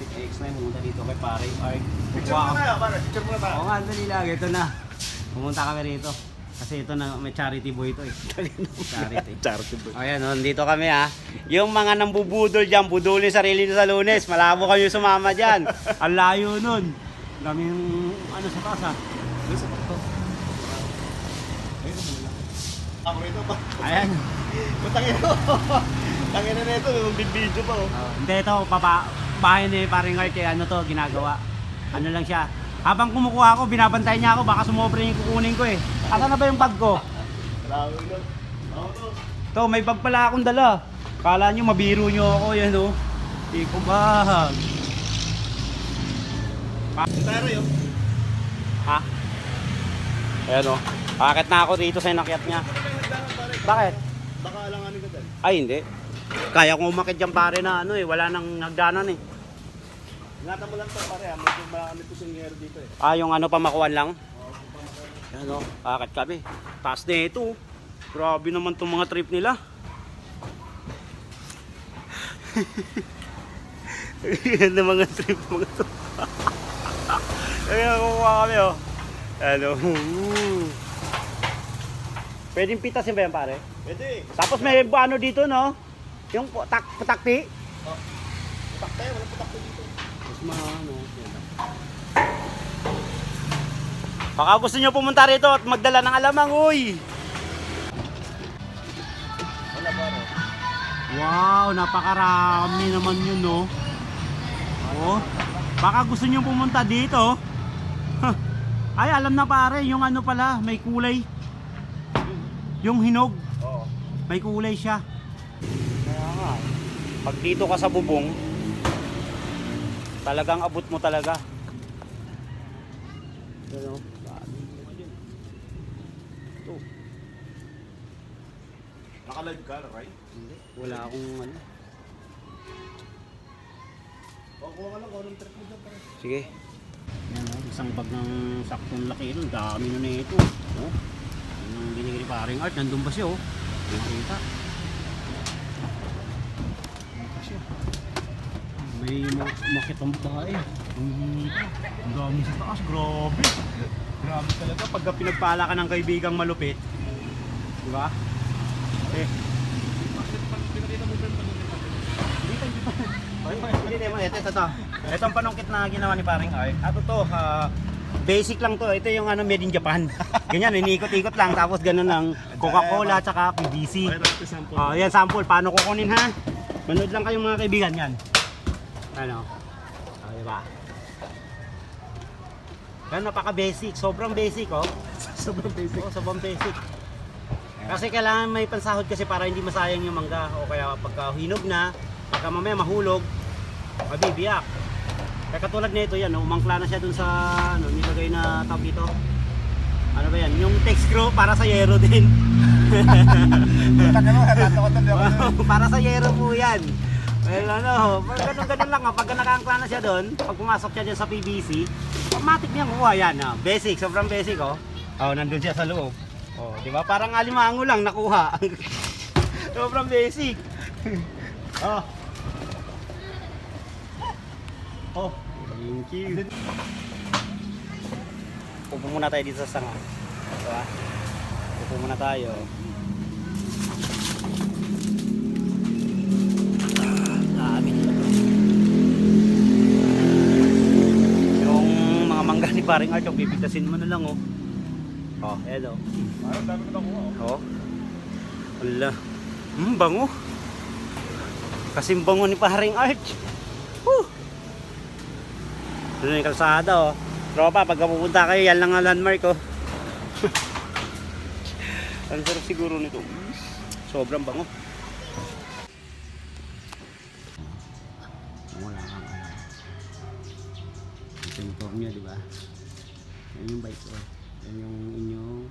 Next time, pumunta dito kay pare Art. Picture mo na pare, picture mo na tayo. Oo nga, dali lang. Ito na. Pumunta kami rito. Kasi ito na, may charity boy ito eh. Charity. Charity boy. Ayan, nandito kami ha. Yung mga nambubudol dyan, budulin sarili nyo sa Lunes. Malabo kayo sumama dyan. Ang layo nun. Dami yung ano sa taas ha. Doon sa pagto. Ayun mo lang. Ako rito pa. Ayan. Tangin mo. Tangin na nito, may video pa oh. Hindi ito, bahay ni paring Art kaya ano to, ginagawa. Ano lang siya. Habang kumukuha ako, binabantay niya ako, baka sumobra yung kukunin ko eh. Asa na ba yung bag ko? Marami lang. Ako to. To, may bag pala akong dala. Kala nyo, mabiro nyo ako, yan o. Di ko bag. Yung tara yun. Ha? Ayan o. Bakit na ako rito sa inakyat niya? Bakit? Baka alanganin ka dyan. Ay, hindi. Kaya kong umakit dyan pare na ano eh, wala nang hagdanan eh. Ingatan mo lang to pare ha, medyo marami po singyero dito eh. Ah, yung ano, pamakuan lang? Ayan o, bakit kami? Taas na ito. Grabe naman itong mga trip nila. Yan na mga trip mga to. Ayan, kukuha kami o. Ano? Pwedeng pitasin ba yan pare? Pwede. Tapos may ano dito no? Yung putakti. Oh. Putak tayo, wala putak tayo dito. Mas ano. Baka gusto nyo pumunta rito at magdala ng alamang, uy! Wala pare. Wow, napakarami naman yun, no? Oh, baka gusto nyo pumunta dito. Ay, alam na pare, yung ano pala, may kulay. Yung hinog, Oo. may kulay siya. Kaya nga, pag dito ka sa bubong, talagang abot mo talaga. Ano? Ito. Naka-live ka, right? Hindi, wala akong ano. Kuha ka lang kung anong trip mo dyan pare. Sige. Yan o, isang bag ng saktong laki nun, dami na ito. No? Yung binigay ni paring Art, nandun ba siya o? Nakita. May makit ang babae. Ang dami sa taas, grabe. Grabe talaga pagka pinagpala ka ng kaibigang malupit. Di ba? Eh. Hindi naman, ito. Ito ang panungkit na ginawa ni paring Art. Ato to, basic lang to. Ito yung ano, made in Japan. Ganyan, iniikot-ikot lang. Tapos ganun lang, Coca-Cola tsaka PVC. Yan sample. Paano kukunin ha? Manood lang kayong mga kaibigan yan. Ano? Diba? Yan, napaka-basic. Sobrang basic, oh. Sobrang basic. Oo, sobrang basic. Kasi kailangan may pansahod kasi para hindi masayang yung mangga. O kaya pagka hinog na, pagka mamaya mahulog, mabibiyak. Kaya katulad nito yan, umangkla na siya dun sa ano, nilagay na tawag dito. Ano ba yan? Yung text screw para sa yero din. Para sa yero po yan. Well, ano, ganun lang. Pagka nakaangkla na siya doon, pag pumasok siya dyan sa PVC, automatic niya kukuha yan. Basic, sobrang basic, oh. Oh, nandun siya sa loob. Oh, di ba? Parang alimango lang nakuha. Sobrang basic. Oh. Oh, thank you. Upo muna tayo dito sa sanga. Diba? Upo muna tayo. Dami nila. Yung mga mangga ni paring Art, bibitasin mo na lang, oh. Oh, hello. Parang dami na nakuha oh. Oh. Wala. Bango. Kasing bango ni paring Art. Woo! Ito na yung kalsada, oh. Tropa, pagka pupunta kayo, yan lang ang landmark, oh. Ang sarap siguro nito. Sobrang bango. Wala kang ano. Ito yung form niya, di ba? Yan yung bike, oh. Yan yung inyong